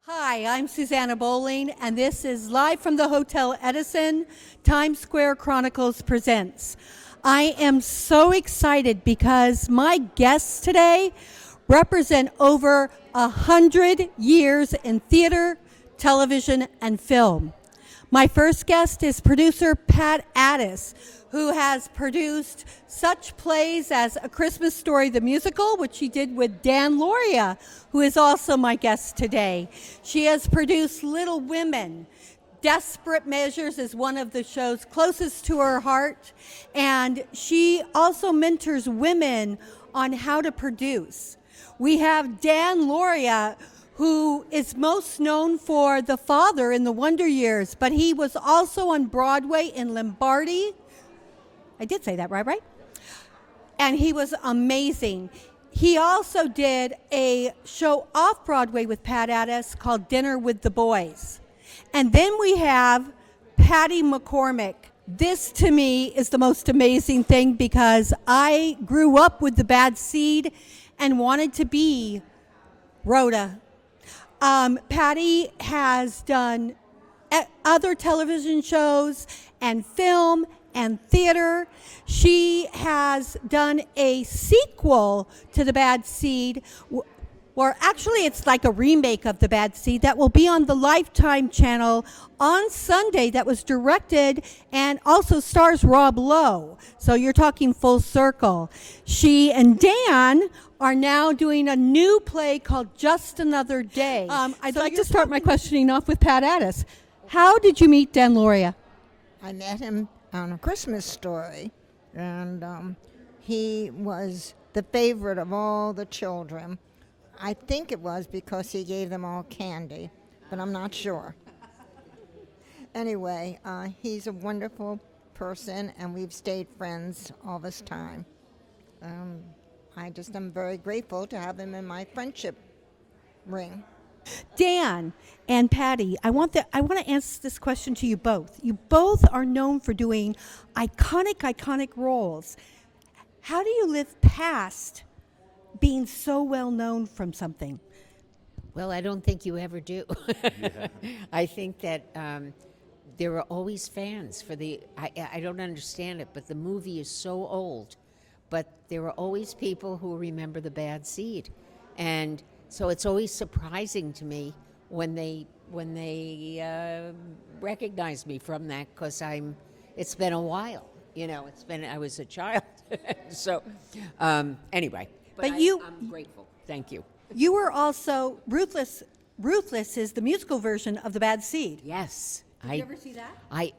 Hi, I'm Susanna Bowling, and this is live from the Hotel Edison. Times Square Chronicles presents. I am so excited because my guests today represent over 100 years in theater, television, and film. My first guest is producer Pat Addiss, who has produced such plays as A Christmas Story the Musical, which she did with Dan Lauria, who is also my guest today. She has produced Little Women. Desperate Measures is one of the shows closest to her heart, and she also mentors women on how to produce. We have Dan Lauria, who is most known for The Father in the Wonder Years, but he was also on Broadway in Lombardi. I did say that right? And he was amazing. He also did a show off Broadway with Pat Addiss called Dinner with the Boys. And then we have Patty McCormack. This to me is the most amazing thing because I grew up with the Bad Seed and wanted to be Rhoda. Patty has done other television shows and film and theater. She has done a sequel to The Bad Seed, or actually it's like a remake of The Bad Seed that will be on the Lifetime channel on Sunday, that was directed and also stars Rob Lowe. So you're talking full circle. She and Dan are now doing a new play called Just Another Day. I'd like to start my questioning off with Pat Addiss. How did you meet Dan Lauria? I met him on A Christmas Story, and he was the favorite of all the children. I think it was because he gave them all candy, but I'm not sure. Anyway, he's a wonderful person, and we've stayed friends all this time. I just am very grateful to have him in my friendship ring. Dan and Patty, I want to ask this question to you both. You both are known for doing iconic roles. How do you live past being so well known from something? Well, I don't think you ever do. Yeah. I think that there are always fans for I don't understand it, but the movie is so old. But there are always people who remember The Bad Seed. And so it's always surprising to me when they recognize me from that, because it's been a while. I was a child. So anyway. But I'm grateful. Thank you. You were also Ruthless. Ruthless is the musical version of The Bad Seed. Yes. Did you ever see that?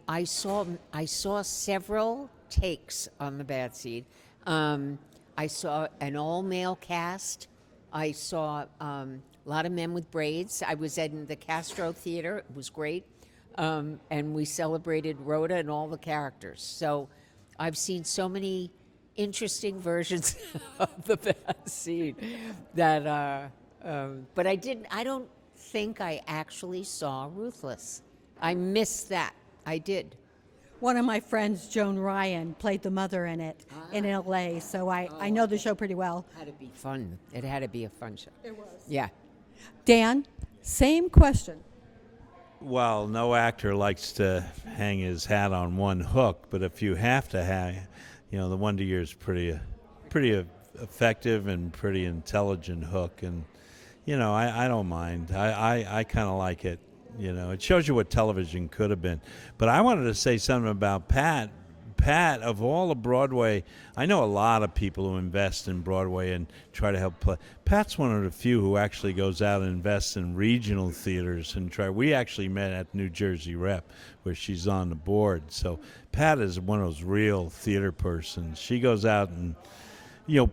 I saw several takes on The Bad Seed. I saw an all-male cast. I saw a lot of men with braids. I was in the Castro Theater. It was great. And we celebrated Rhoda and all the characters. So I've seen so many interesting versions of The Bad Seed that, but I don't think I actually saw Ruthless. I missed that. I did. One of my friends, Joan Ryan, played the mother in it in L.A., so I know the show pretty well. It had to be fun. It had to be a fun show. It was. Yeah. Dan, same question. Well, no actor likes to hang his hat on one hook, but if you have to hang, the Wonder Years pretty effective and pretty intelligent hook, and I don't mind. I kind of like it. It shows you what television could have been. But I wanted to say something about Pat. Pat, of all of Broadway, I know a lot of people who invest in Broadway and try to help play. Pat's one of the few who actually goes out and invests in regional theaters and try. We actually met at New Jersey Rep, where she's on the board. So Pat is one of those real theater persons. She goes out and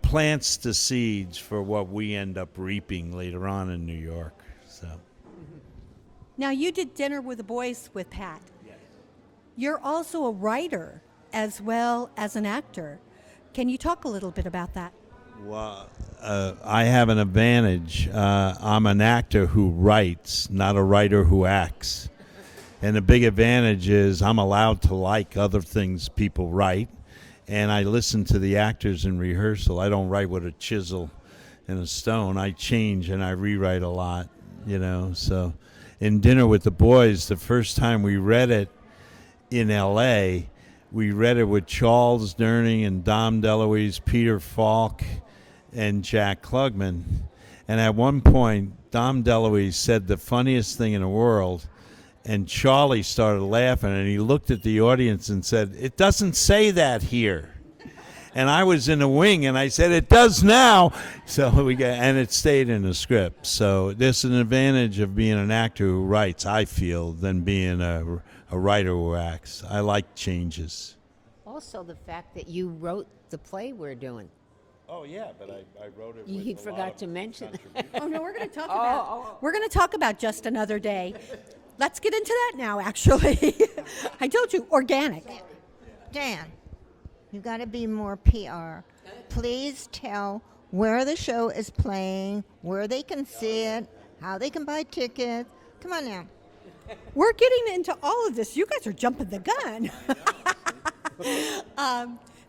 plants the seeds for what we end up reaping later on in New York. So. Now, you did Dinner with the Boys with Pat. Yes. You're also a writer as well as an actor. Can you talk a little bit about that? Well, I have an advantage. I'm an actor who writes, not a writer who acts. And the big advantage is I'm allowed to like other things people write, and I listen to the actors in rehearsal. I don't write with a chisel and a stone. I change and I rewrite a lot. So in Dinner with the Boys, the first time we read it in L.A., we read it with Charles Durning and Dom DeLuise, Peter Falk, and Jack Klugman. And at one point, Dom DeLuise said the funniest thing in the world, and Charlie started laughing, and he looked at the audience and said, "It doesn't say that here." And I was in the wing, and I said, "It does now." And it stayed in the script. So there's an advantage of being an actor who writes, I feel, than being a writer who acts. I like changes. Also, the fact that you wrote the play we're doing. Oh yeah, but I wrote it. You forgot to mention. Oh no, we're going to talk about. We're going to talk about Just Another Day. Let's get into that now. Actually, I told you, organic. Dan, you got to be more PR. Please tell where the show is playing, where they can see it, how they can buy tickets. Come on now. We're getting into all of this. You guys are jumping the gun.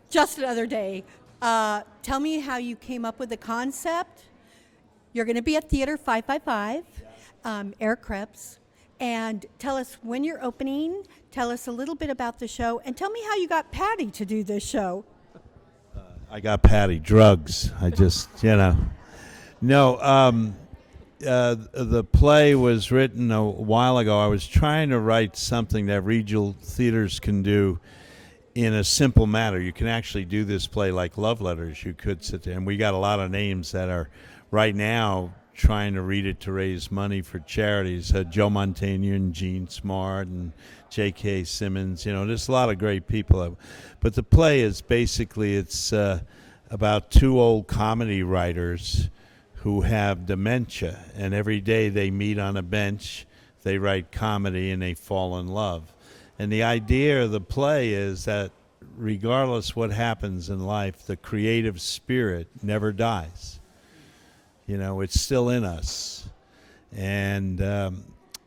Just Another Day. Tell me how you came up with the concept. You're going to be at Theater 555, Eric Krebs. And tell us when you're opening. Tell us a little bit about the show. And tell me how you got Patty to do this show. I got Patty. Drugs. I just, No, the play was written a while ago. I was trying to write something that regional theaters can do in a simple manner. You can actually do this play like Love Letters. You could sit there, and we got a lot of names that are right now trying to read it to raise money for charities. Joe Montaigne and Gene Smart and J.K. Simmons. There's a lot of great people. But the play is basically, it's about two old comedy writers who have dementia, and every day they meet on a bench, they write comedy, and they fall in love. And the idea of the play is that regardless what happens in life, the creative spirit never dies. It's still in us. And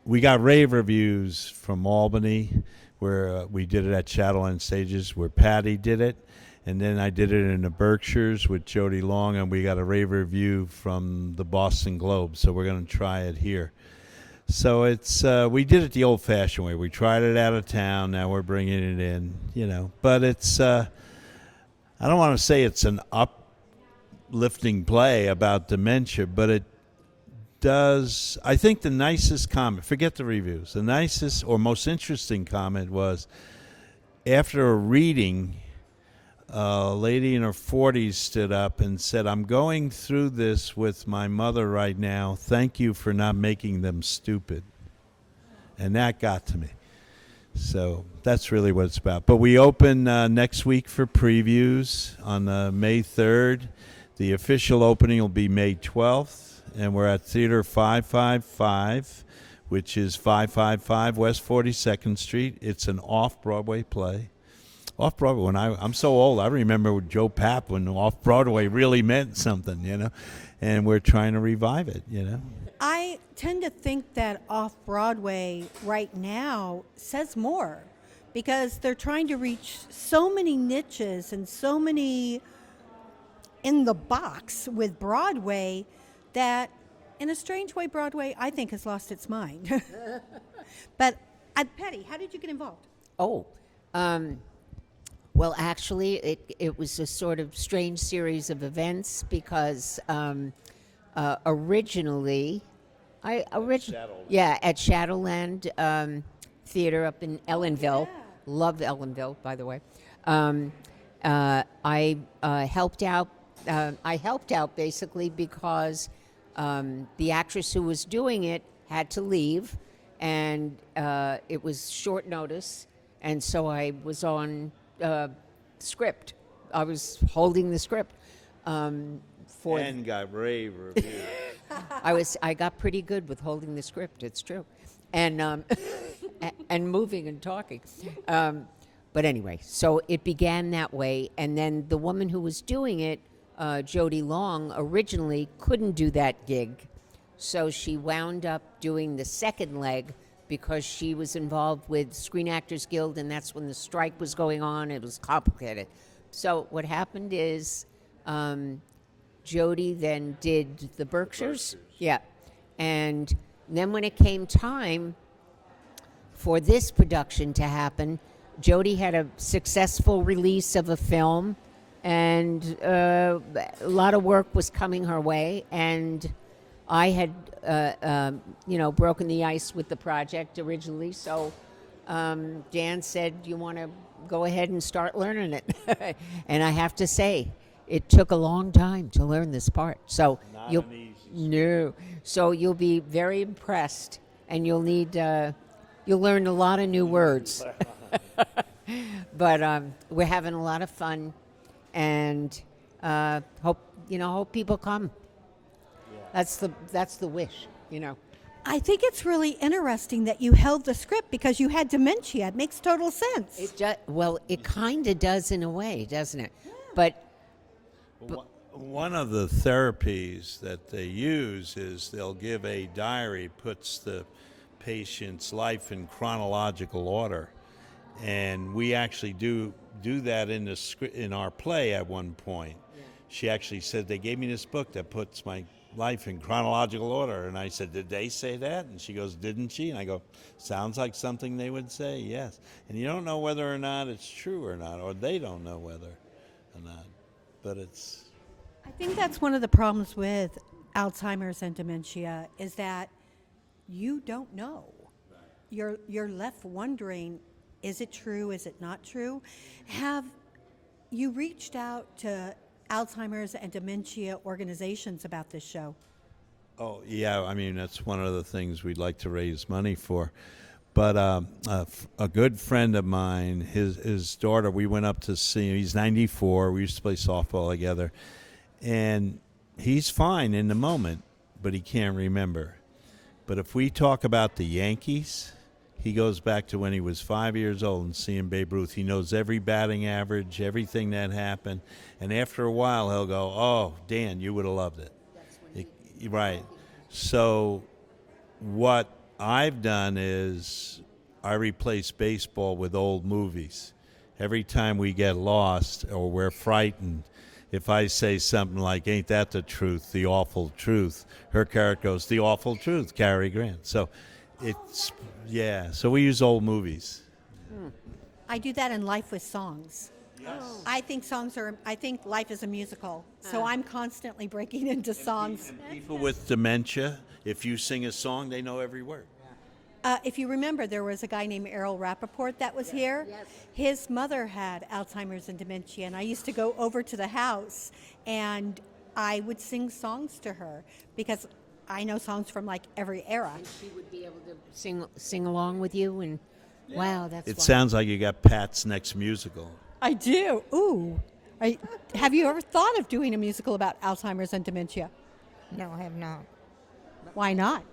we got rave reviews from Albany, where we did it at Shadowland Stages, where Patty did it. And then I did it in the Berkshires with Jody Long, and we got a rave review from the Boston Globe. So we're going to try it here. So it's we did it the old-fashioned way. We tried it out of town. Now we're bringing it in, But it's I don't want to say it's an uplifting play about dementia, but it does. I think the nicest comment, forget the reviews, the nicest or most interesting comment was after a reading, a lady in her 40s stood up and said, "I'm going through this with my mother right now. Thank you for not making them stupid." And that got to me. So that's really what it's about. But we open next week for previews on May 3rd. The official opening will be May 12th. And we're at Theater 555, which is 555 West 42nd Street. It's an off-Broadway play. Off-Broadway, when I'm so old, I remember with Joe Papp when off-Broadway really meant something, and we're trying to revive it, I tend to think that off-Broadway right now says more because they're trying to reach so many niches and so many in the box with Broadway that, in a strange way, Broadway, I think, has lost its mind. But, Patty, how did you get involved? Well, actually, it was a sort of strange series of events because originally, at Shadowland Theater up in Ellenville, love Ellenville, by the way. I helped out. I helped out basically because the actress who was doing it had to leave, and it was short notice, and so I was on script. I was holding the script. And got rave reviews. I got pretty good with holding the script. It's true, and and moving and talking. But anyway, so it began that way, and then the woman who was doing it, Jody Long, originally couldn't do that gig, so she wound up doing the second leg because she was involved with Screen Actors Guild, and that's when the strike was going on. It was complicated. So what happened is Jody then did the Berkshires. Yeah. And then when it came time for this production to happen, Jody had a successful release of a film, and a lot of work was coming her way, and I had, broken the ice with the project originally, so Dan said, you want to go ahead and start learning it. And I have to say, it took a long time to learn this part. So Not you'll an easy no, so you'll be very impressed, and you'll learn a lot of new words. But we're having a lot of fun, and hope people come. That's the wish, I think it's really interesting that you held the script because you had dementia. It makes total sense. It kind of does in a way, doesn't it? But One of the therapies that they use is they'll give a diary, puts the patient's life in chronological order, and we actually do that in the script in our play at one point. Yeah. She actually said, they gave me this book that puts my life in chronological order, and I said, did they say that? And she goes, didn't she? And I go, sounds like something they would say. Yes. And you don't know whether or not it's true or not, or they don't know whether or not, but it's I think that's one of the problems with Alzheimer's and dementia is that you don't know. You're left wondering, is it true? Is it not true? Have you reached out to Alzheimer's and dementia organizations about this show? Oh, yeah. I mean, that's one of the things we'd like to raise money for. But a good friend of mine, his daughter, we went up to see him. He's 94. We used to play softball together. And he's fine in the moment, but he can't remember. But if we talk about the Yankees, he goes back to when he was 5 years old and seeing Babe Ruth. He knows every batting average, everything that happened. And after a while, he'll go, oh, Dan, you would have loved it. Right. So what I've done is I replace baseball with old movies. Every time we get lost or we're frightened, if I say something like, ain't that the truth, the awful truth, her character goes, the awful truth, Cary Grant. So it's, so we use old movies. I do that in Life with Songs. Yes. I think life is a musical, so I'm constantly breaking into songs. And people with dementia, if you sing a song, they know every word. If you remember, there was a guy named Errol Rappaport that was here. Yes. His mother had Alzheimer's and dementia, and I used to go over to the house, and I would sing songs to her because I know songs from like every era. And she would be able to sing along with you, and wow, that's It wonderful. sounds like you got Pat's next musical. I do. Ooh. Have you ever thought of doing a musical about Alzheimer's and dementia? No, I have not. Why not?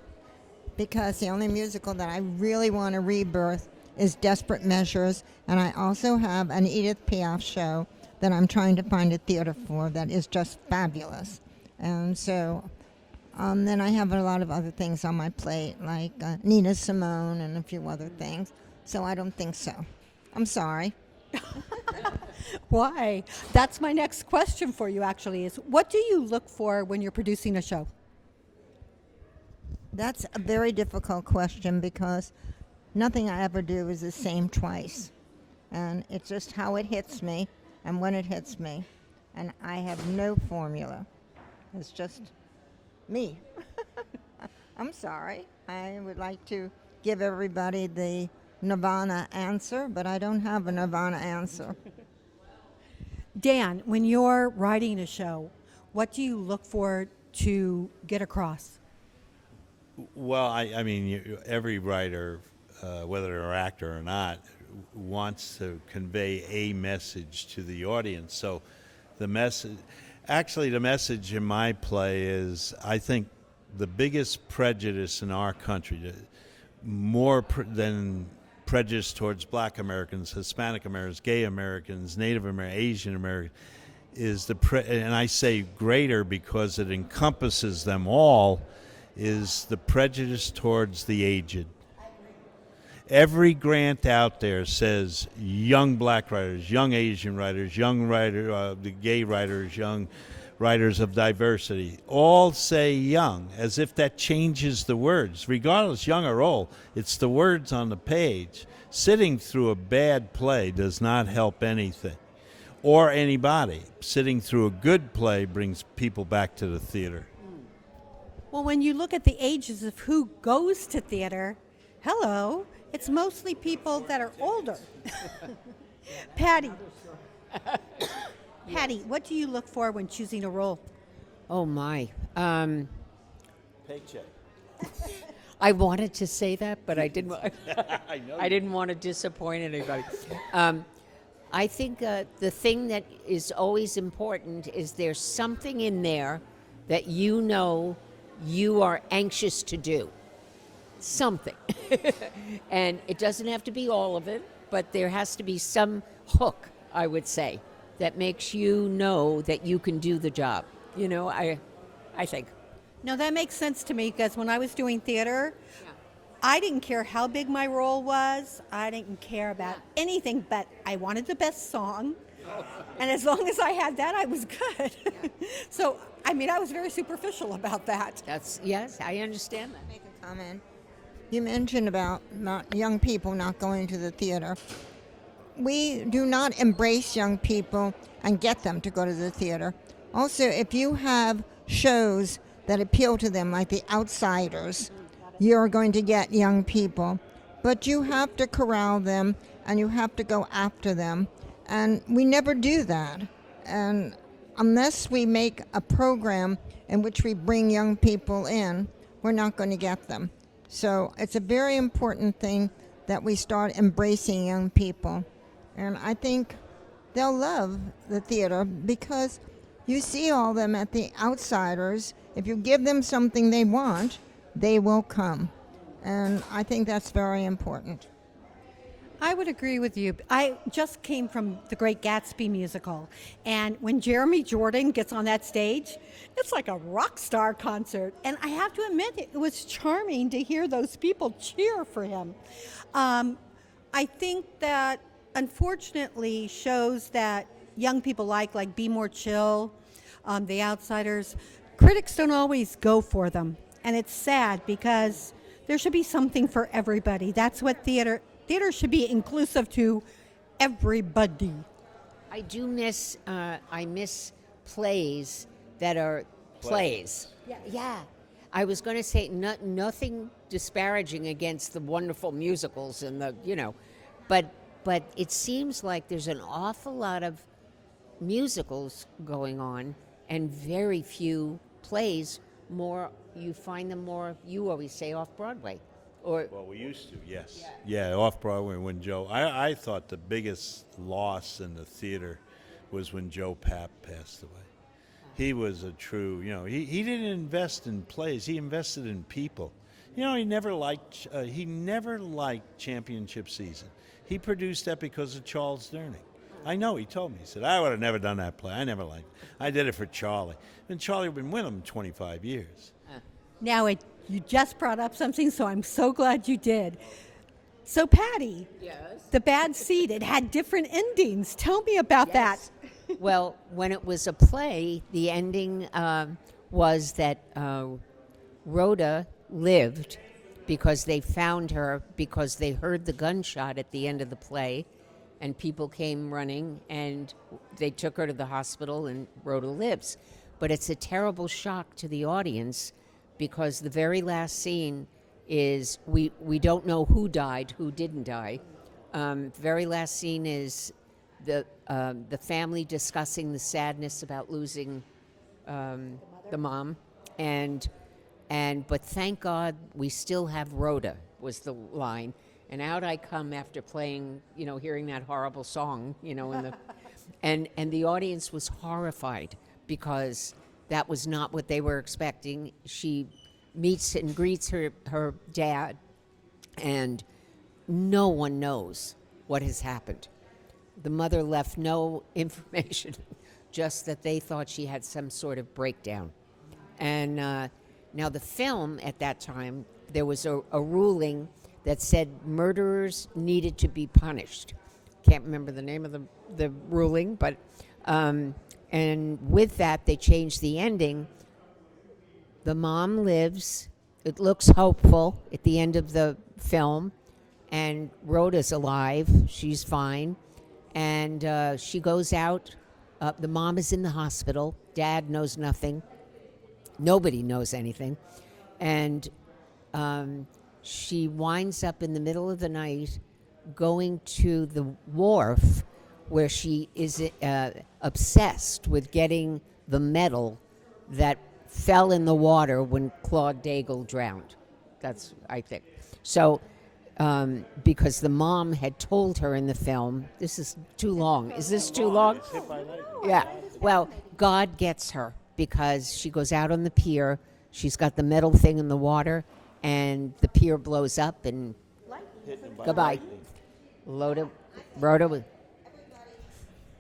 Because the only musical that I really want to rebirth is Desperate Measures, and I also have an Edith Piaf show that I'm trying to find a theater for that is just fabulous. And so then I have a lot of other things on my plate, like Nina Simone and a few other things. So I don't think so. I'm sorry. Why? That's my next question for you, actually, is what do you look for when you're producing a show? That's a very difficult question because nothing I ever do is the same twice. And it's just how it hits me and when it hits me. And I have no formula. It's just me. I'm sorry. I would like to give everybody the Nirvana answer, but I don't have a Nirvana answer. Dan, when you're writing a show, what do you look for to get across? Well, I mean, every writer, whether they're an actor or not, wants to convey a message to the audience. So the message in my play is, I think, the biggest prejudice in our country, more than prejudice towards Black Americans, Hispanic Americans, gay Americans, Native Americans, Asian Americans, is and I say greater because it encompasses them all, is the prejudice towards the aged. Every grant out there says young Black writers, young Asian writers, young the gay writers, young writers of diversity, all say young, as if that changes the words. Regardless, young or old, it's the words on the page. Sitting through a bad play does not help anything or anybody. Sitting through a good play brings people back to the theater. Well, when you look at the ages of who goes to theater, hello, it's mostly people that are older. Patty. Patty, what do you look for when choosing a role? Oh my. Paycheck. I wanted to say that, but I didn't. I know. I didn't want to disappoint anybody. I think the thing that is always important is there's something in there that you know you are anxious to do. Something. And it doesn't have to be all of it, but there has to be some hook, I would say, that makes you know that you can do the job. You know, I think. No, that makes sense to me because when I was doing theater, I didn't care how big my role was. I didn't care about anything, but I wanted the best song. And as long as I had that, I was good. So, I mean, I was very superficial about that. Yes, I understand that. Make a comment. You mentioned about young people not going to the theater. We do not embrace young people and get them to go to the theater. Also, if you have shows that appeal to them, like The Outsiders, you're going to get young people. But you have to corral them and you have to go after them. And we never do that. And unless we make a program in which we bring young people in, we're not going to get them. So it's a very important thing that we start embracing young people. And I think they'll love the theater because you see all them at The Outsiders. If you give them something they want, they will come. And I think that's very important. I would agree with you. I just came from the Great Gatsby musical, and when Jeremy Jordan gets on that stage, it's like a rock star concert. And I have to admit, it was charming to hear those people cheer for him. I think that, unfortunately, shows that young people like Be More Chill, The Outsiders, critics don't always go for them. And it's sad because there should be something for everybody. That's what theater should be, inclusive to everybody. I do miss. I miss plays that are plays. Yeah. I was going to say nothing disparaging against the wonderful musicals and but it seems like there's an awful lot of musicals going on and very few plays. More, you find them more. You always say off Broadway. Well, we used to, yes. Yeah, off-Broadway when Joe... I thought the biggest loss in the theater was when Joe Papp passed away. He was a true, he didn't invest in plays. He invested in people. He never liked Championship Season. He produced that because of Charles Durning. I know, he told me. He said, I would have never done that play. I never liked it. I did it for Charlie. And Charlie had been with him 25 years. Now, you just brought up something, so I'm so glad you did. So, Patty, Yes. The Bad Seed, it had different endings. Tell me about that. Well, when it was a play, the ending was that Rhoda lived because they found her because they heard the gunshot at the end of the play, and people came running, and they took her to the hospital, and Rhoda lives. But it's a terrible shock to the audience because the very last scene is we don't know who died, who didn't die. Very last scene is the family discussing the sadness about losing the mom, but thank God we still have Rhoda, was the line. And out I come after playing, hearing that horrible song, and the audience was horrified because that was not what they were expecting. She meets and greets her dad, and no one knows what has happened. The mother left no information, just that they thought she had some sort of breakdown. And now the film at that time, there was a ruling that said murderers needed to be punished. Can't remember the name of the ruling, but And with that, they changed the ending. The mom lives. It looks hopeful at the end of the film. And Rhoda's alive. She's fine. And she goes out. The mom is in the hospital. Dad knows nothing. Nobody knows anything. And she winds up in the middle of the night going to the wharf where she is obsessed with getting the medal that fell in the water when Claude Daigle drowned. That's, I think. So, because the mom had told her in the film, this is too long. Is this too long? Yeah. Well, God gets her because she goes out on the pier. She's got the metal thing in the water, and the pier blows up, and goodbye. Rhoda.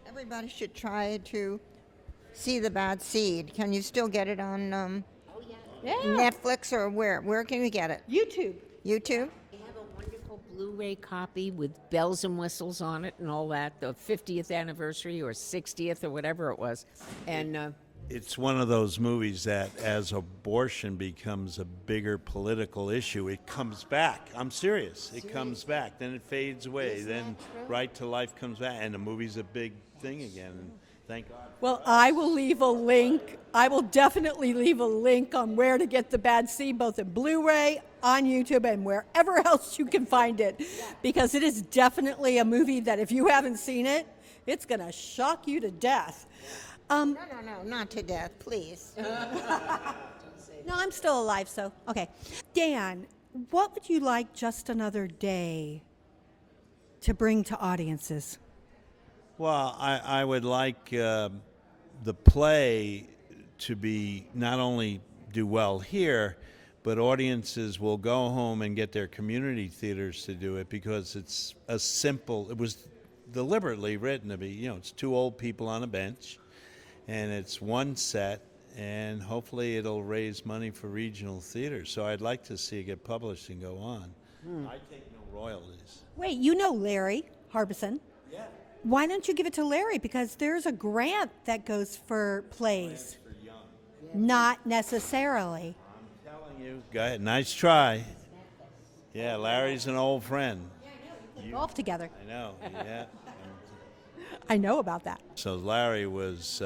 Everybody should try to see The Bad Seed. Can you still get it on Netflix, or where? Where can you get it? YouTube. YouTube? They have a wonderful Blu-ray copy with bells and whistles on it and all that, the 50th anniversary or 60th or whatever it was. And It's one of those movies that, as abortion becomes a bigger political issue, it comes back. I'm serious. It comes back. Then it fades away. Then Right to Life comes back, and the movie's a big thing again. And thank God. Well, I will leave a link. I will definitely leave a link on where to get The Bad Seed, both in Blu-ray, on YouTube, and wherever else you can find it. Because it is definitely a movie that if you haven't seen it, it's going to shock you to death. No, not to death, please. No, I'm still alive, so okay. Dan, what would you like Just Another Day to bring to audiences? Well, I would like the play to be not only do well here, but audiences will go home and get their community theaters to do it because it's it was deliberately written to be, it's two old people on a bench, and it's one set, and hopefully it'll raise money for regional theaters. So I'd like to see it get published and go on. I take no royalties. Wait, you know Larry Harbison. Yeah. Why don't you give it to Larry? Because there's a grant that goes for plays. For young. Not necessarily. I'm telling you. Go ahead. Nice try. Yeah, Larry's an old friend. Golf together. I know. Yeah. I know about that. So Larry was,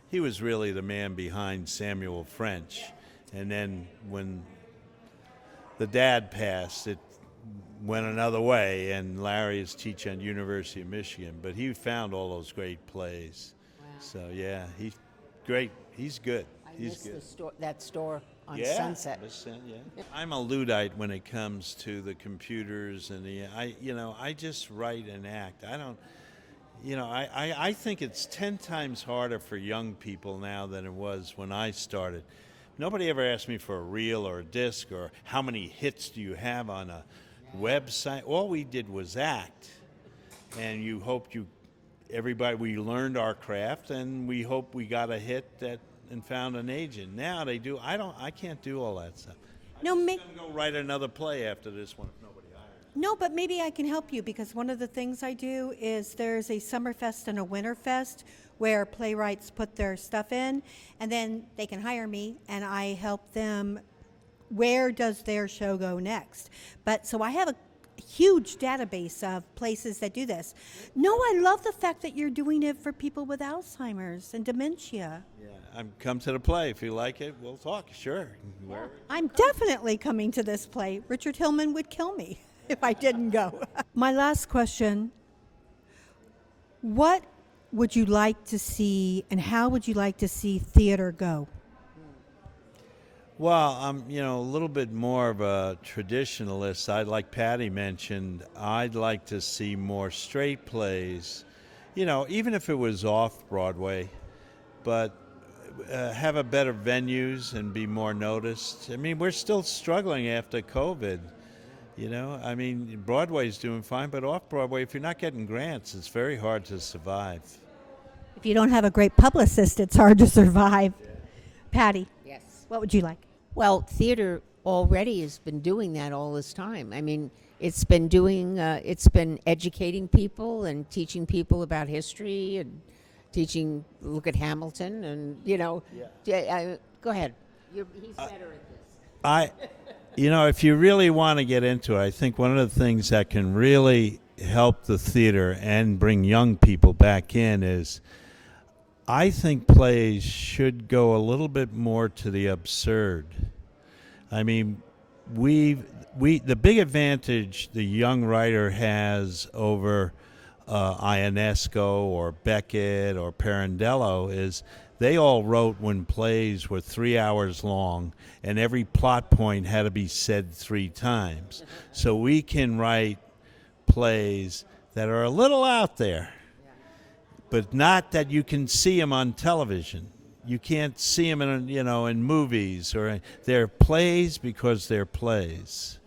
he was really the man behind Samuel French. And then when the dad passed, it went another way, and Larry is teaching at University of Michigan. But he found all those great plays. Wow. So, yeah, he's great. He's good. He's good. that store on Yeah, Sunset. yeah. I'm a Luddite when it comes to the computers and I just write and act. I don't, I think it's 10 times harder for young people now than it was when I started. Nobody ever asked me for a reel or a disc or how many hits do you have on a website. All we did was act, and you hoped we learned our craft, and we hope we got a hit and found an agent. Now they do. I can't do all that stuff. No, I'm gonna go write another play after this one if nobody hires me. No, but maybe I can help you because one of the things I do is there's a Summerfest and a Winterfest where playwrights put their stuff in, and then they can hire me, and I help them. Where does their show go next? But so I have a huge database of places that do this. No, I love the fact that you're doing it for people with Alzheimer's and dementia. Yeah, come to the play. If you like it, we'll talk. Sure. Wherever. I'm definitely coming to this play. Richard Hillman would kill me if I didn't go. My last question, what would you like to see and how would you like to see theater go? Well, I'm, a little bit more of a traditionalist. Like Patty mentioned, I'd like to see more straight plays, even if it was off Broadway, but have a better venues and be more noticed. I mean, we're still struggling after COVID. Broadway's doing fine, but off Broadway, if you're not getting grants, it's very hard to survive. If you don't have a great publicist, it's hard to survive. Yeah. Patty, Yes. what would you like? Well, theater already has been doing that all this time. I mean, it's been educating people and teaching people about history teaching. Look at Hamilton, and go ahead. He's better at this. If you really want to get into it, I think one of the things that can really help the theater and bring young people back in is, I think plays should go a little bit more to the absurd. I mean, the big advantage the young writer has over Ionesco or Beckett or Pirandello is they all wrote when plays were 3 hours long and every plot point had to be said 3 times. So we can write plays that are a little out there, but not that you can see them on television. You can't see them in movies, or they're plays because they're plays.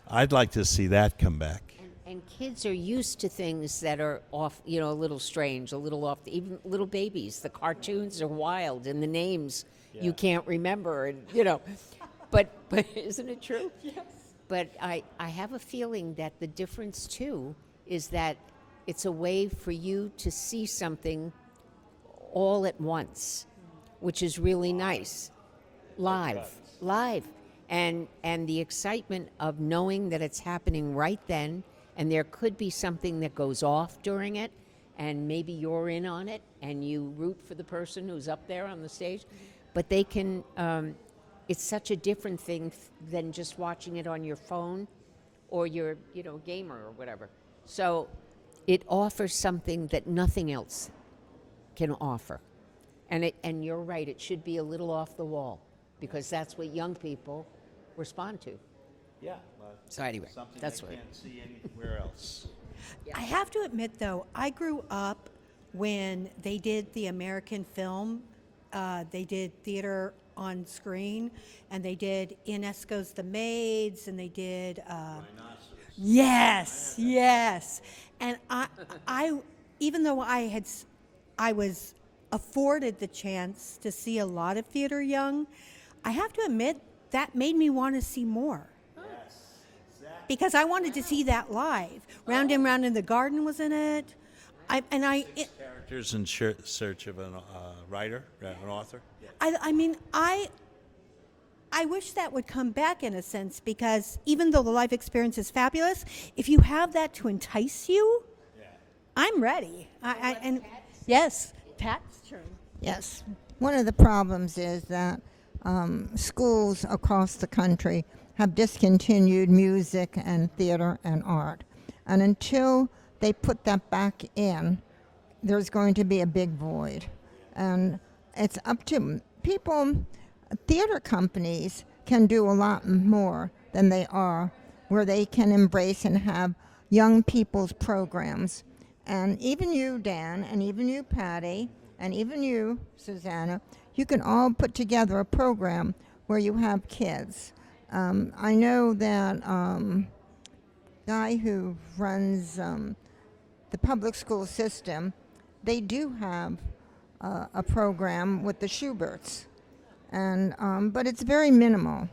I'd like to see that come back. And kids are used to things that are off, a little strange, a little off. Even little babies, the cartoons are wild, and the names you can't remember, and But isn't it true? Yes. But I have a feeling that the difference too is that it's a way for you to see something all at once, which is really nice. Live. And the excitement of knowing that it's happening right then, and there could be something that goes off during it, and maybe you're in on it and you root for the person who's up there on the stage, but they can it's such a different thing than just watching it on your phone or your gamer or whatever. So it offers something that nothing else can offer. And you're right, it should be a little off the wall, because that's what young people respond to. Yeah. So anyway, Something that's they what. can't see anywhere else. I have to admit, though, I grew up when they did the American film. They did theater on screen, and they did Ionesco's The Maids, and they did. Yes. And I, even though I was afforded the chance to see a lot of theater young, I have to admit that made me want to see more. Because I wanted to see that live. Round and Round in the Garden was in it. Characters in search of a writer, an author. I wish that would come back in a sense, because even though the live experience is fabulous, if you have that to entice you, I'm ready. Yes, Pat's turn. Yes. One of the problems is that schools across the country have discontinued music and theater and art. And until they put that back in, there's going to be a big void. And it's up to people. Theater companies can do a lot more than they are, where they can embrace and have young people's programs. And even you, Dan, and even you, Patty, and even you, Susanna, you can all put together a program where you have kids. I know that guy who runs the public school system, they do have a program with the Schuberts, and but it's very minimal.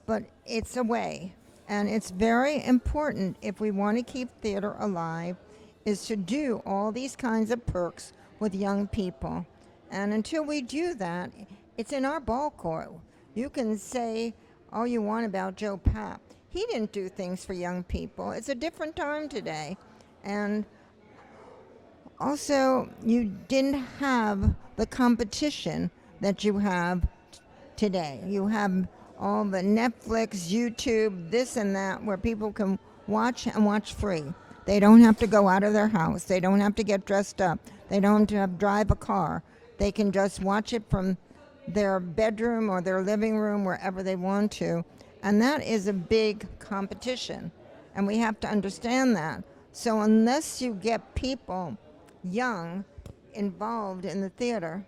But it's a way, and it's very important if we want to keep theater alive, is to do all these kinds of perks with young people. And until we do that, it's in our ball court. You can say all you want about Joe Papp. He didn't do things for young people. It's a different time today. And also, you didn't have the competition that you have today. You have all the Netflix, YouTube, this and that, where people can watch and watch free. They don't have to go out of their house. They don't have to get dressed up. They don't have to drive a car. They can just watch it from their bedroom or their living room, wherever they want to. And that is a big competition. And we have to understand that. So unless you get people young involved in the theater,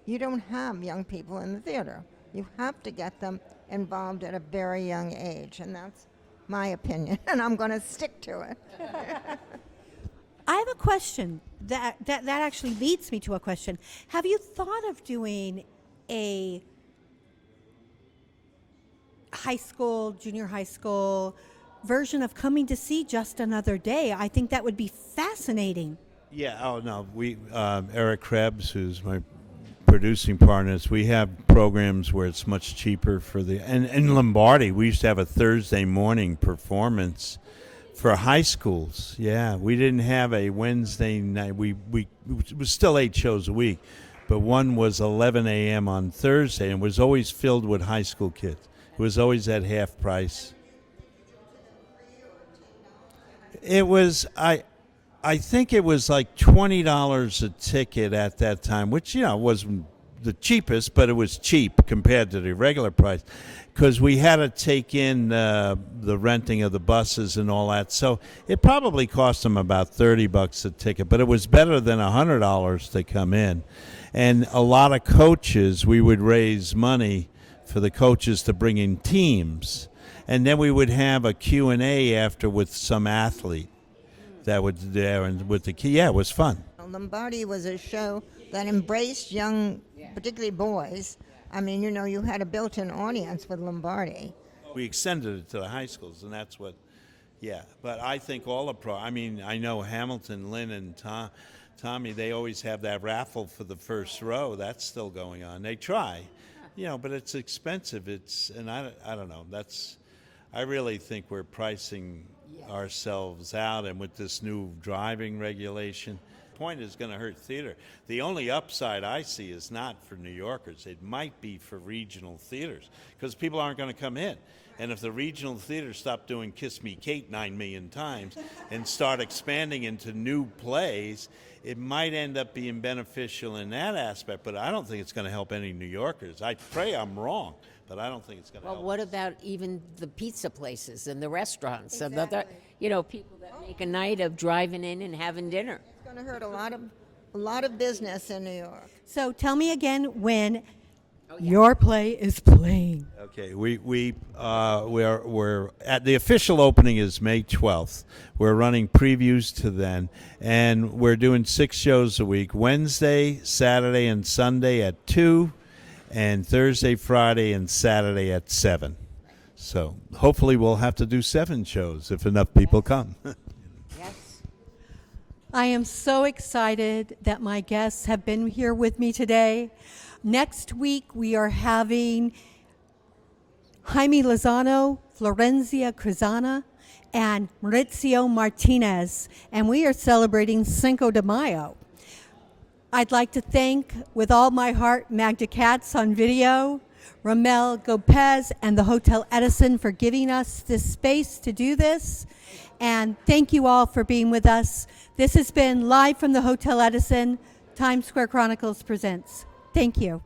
you don't have young people in the theater. You have to get them involved at a very young age. And that's my opinion. And I'm going to stick to it. I have a question that actually leads me to a question. Have you thought of doing a high school, junior high school version of Coming to See Just Another Day? I think that would be fascinating. Yeah. Oh no. We Eric Krebs, who's my producing partners, we have programs where it's much cheaper for the and in Lombardi we used to have a Thursday morning performance for high schools. Yeah, we didn't have a Wednesday night. We it was still 8 shows a week, but one was 11 a.m. on Thursday and was always filled with high school kids. It was always at half price. It was I think it was like $20 a ticket at that time, which wasn't the cheapest, but it was cheap compared to the regular price, because we had to take in the renting of the buses and all that. So it probably cost them about $30 a ticket, but it was better than $100 to come in. And a lot of coaches, we would raise money for the coaches to bring in teams, and then we would have a Q&A after with some athlete that was there and with the key. Yeah, it was fun. Lombardi was a show that embraced young, particularly boys. I mean, you had a built-in audience with Lombardi. We extended it to the high schools, and that's what, yeah. But I think all the I know Hamilton, Lynn, and Tommy, they always have that raffle for the first row. That's still going on. They try, but it's expensive. And I don't know. I really think we're pricing ourselves out, and with this new driving regulation, point is going to hurt theater. The only upside I see is not for New Yorkers. It might be for regional theaters, because people aren't going to come in. And if the regional theaters stop doing Kiss Me Kate 9 million times and start expanding into new plays, it might end up being beneficial in that aspect, but I don't think it's going to help any New Yorkers. I pray I'm wrong, but I don't think it's going to help. Well, what about even the pizza places and the restaurants and Exactly. people that make a night of driving in and having dinner? It's going to hurt a lot of business in New York. So tell me again when your play is playing. Okay, we're at the official opening is May 12th. We're running previews to then, and we're doing 6 shows a week: Wednesday, Saturday, and Sunday at 2, and Thursday, Friday, and Saturday at 7. So hopefully we'll have to do 7 shows if enough people come. Yes. I am so excited that my guests have been here with me today. Next week, we are having Jaime Lozano, Florenzia Crisana, and Maurizio Martinez, and we are celebrating Cinco de Mayo. I'd like to thank, with all my heart, Magda Katz on video, Ramel Gopez, and the Hotel Edison for giving us this space to do this. And thank you all for being with us. This has been live from the Hotel Edison, Times Square Chronicles presents. Thank you.